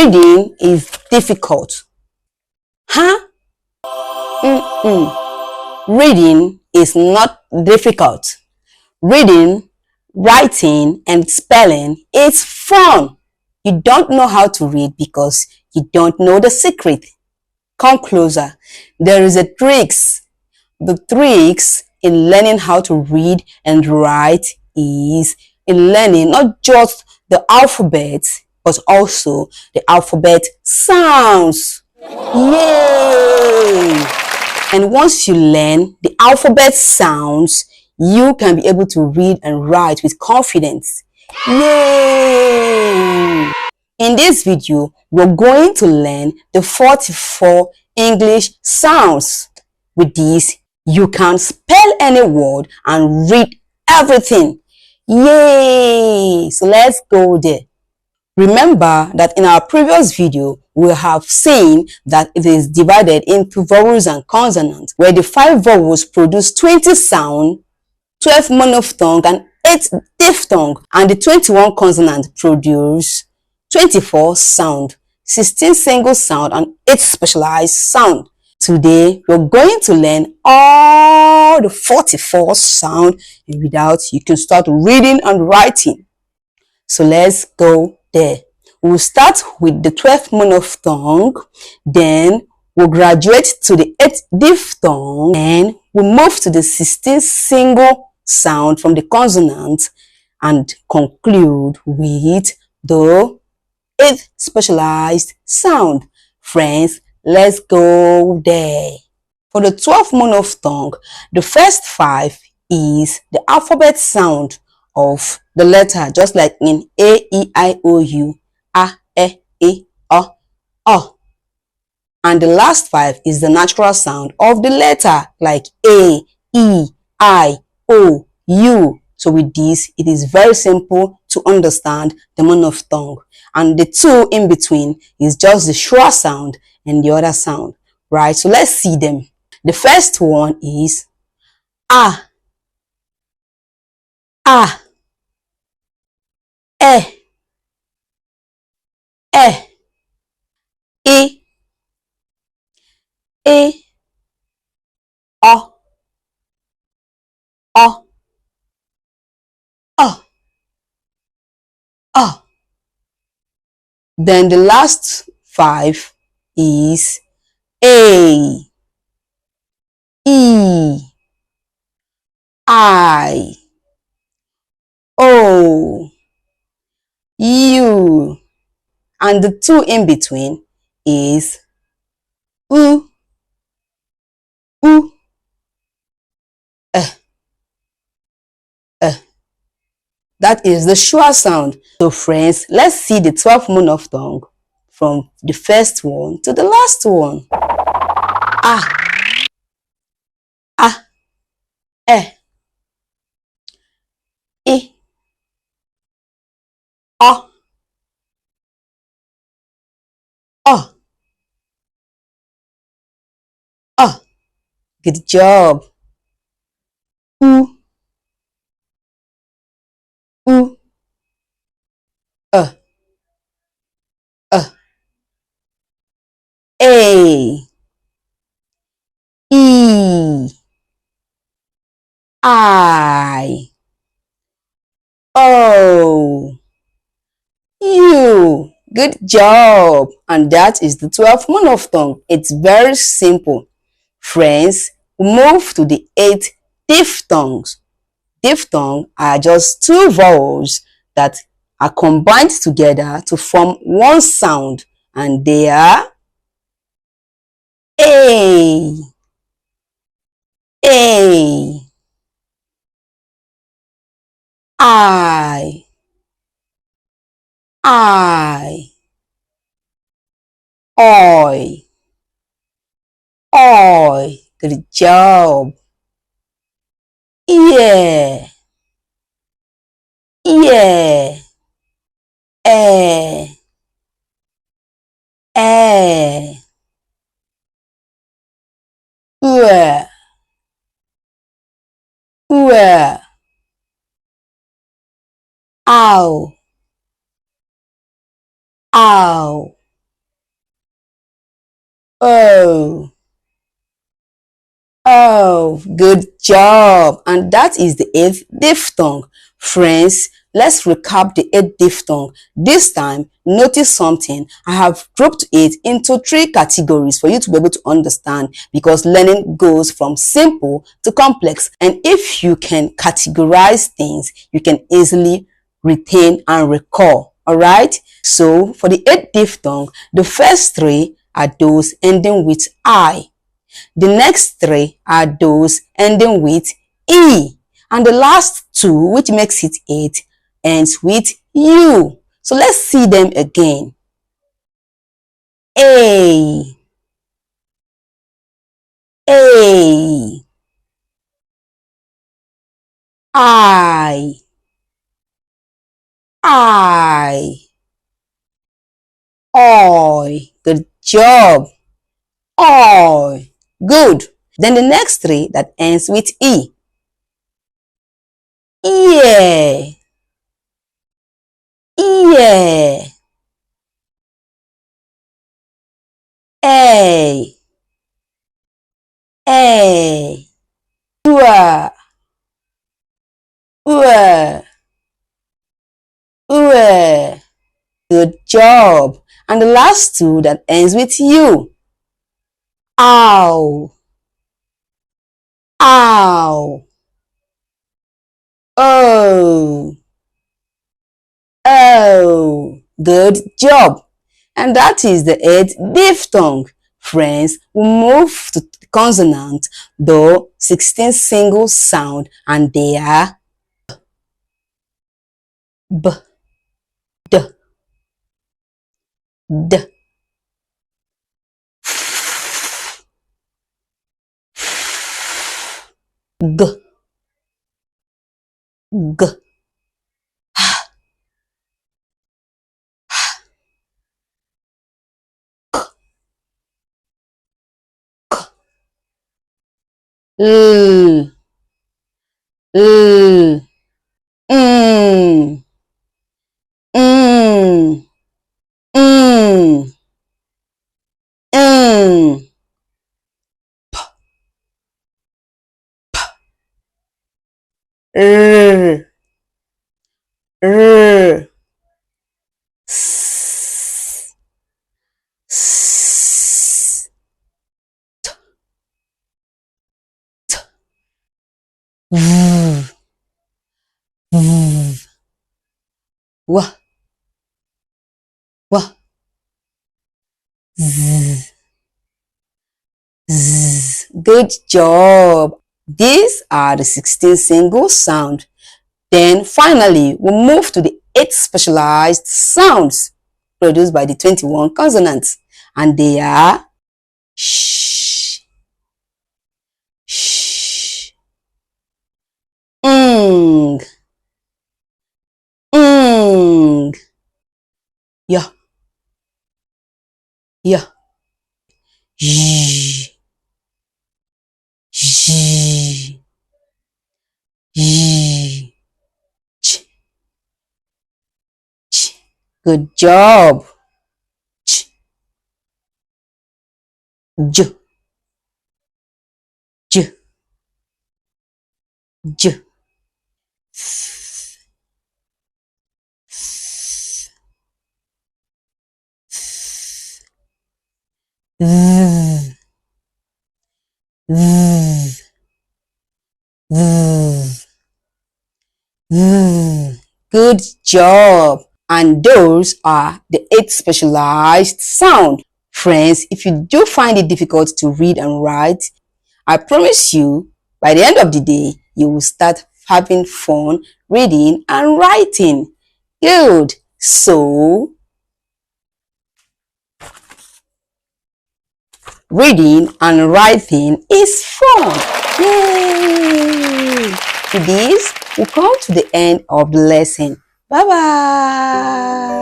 Reading is difficult. Reading is not difficult. Reading, writing, and spelling is fun. You don't know how to read because you don't know the secret. Come closer. There is a tricks. The tricks in learning how to read and write is in learning not just the alphabet, but also the alphabet sounds. Yay! And once you learn the alphabet sounds, you can be able to read and write with confidence. Yay! In this video, we're going to learn the 44 English sounds. With these, you can spell any word and read everything. Yay! So let's go there. Remember that in our previous video, we have seen that it is divided into vowels and consonants, where the 5 vowels produce 20 sound, 12 monophthong and 8 diphthong, and the 21 consonants produce 24 sound, 16 single sound and 8 specialized sound. Today, we're going to learn all the 44 sound, and without, you can start reading and writing. So let's go there. We'll start with the 12 monophthong, then we'll graduate to the 8 diphthong, and we'll move to the 16 single sound from the consonant and conclude with the 8 specialized sound. Friends, let's go there. For the 12 monophthong, the first 5 is the alphabet sound of the letter, just like in A, E, I, O, U, A, E, I, O. And the last 5 is the natural sound of the letter, like A, E, I, O, U. So with this, it is very simple to understand the monophthong. And the 2 in between is just the schwa sound and the other sound, right? So let's see them. The first one is A, A, E, E, O, O, O, O. Then the last 5 is A, E, I, O, U. And the 2 in between is U, U, That is the schwa sound. So friends, let's see the 12 monophthong from the first one to the last one. A, A, E, O, O, O. Good job. U, U, A, E, I, O, U. Good job. And that is the 12 monophthong. It's very simple. Friends, we move to the 8 diphthongs. Diphthong are just 2 vowels that are combined together to form one sound, and they are A, I, Oi. Good job. Yeah, eh, ue, ow, ow, oh. Oh, good job. And that is the eighth diphthong. Friends, let's recap the eighth diphthong. This time, notice something. I have grouped it into three categories for you to be able to understand, because learning goes from simple to complex. And if you can categorize things, you can easily retain and recall. All right? So, for the eighth diphthong, the first three are those ending with I. The next three are those ending with E. And the last two, which makes it 8, ends with U. So let's see them again. A, A, I, I. Good job. I. Good. Then the next three that ends with E. Yeah, yeah. A, A. Ua, ua, ua. Good job. And the last two that ends with U. Ow, ow, oh, oh. Good job. And that is the eighth diphthong. Friends, we move to the consonant, the 16 single sound, and they are B, D, D, G, G, L, L, mm, mm, mm, mm. R, R, S, S, V, V, W, W, Z, Z. Good job. These are the 16 single sound. Then finally, we move to the 8 specialized sounds produced by the 21 consonants. And they are sh, sh, ng, ng, ya, ya, j, j, j, ch, ch. Good job. Ch, j, j, j. Z, z, z, z. Good job. And those are the 8 specialized sounds. Friends, if you do find it difficult to read and write, I promise you, by the end of the day, you will start having fun reading and writing. Good. So, reading and writing is fun. Yay! With this, we come to the end of the lesson. Bye-bye.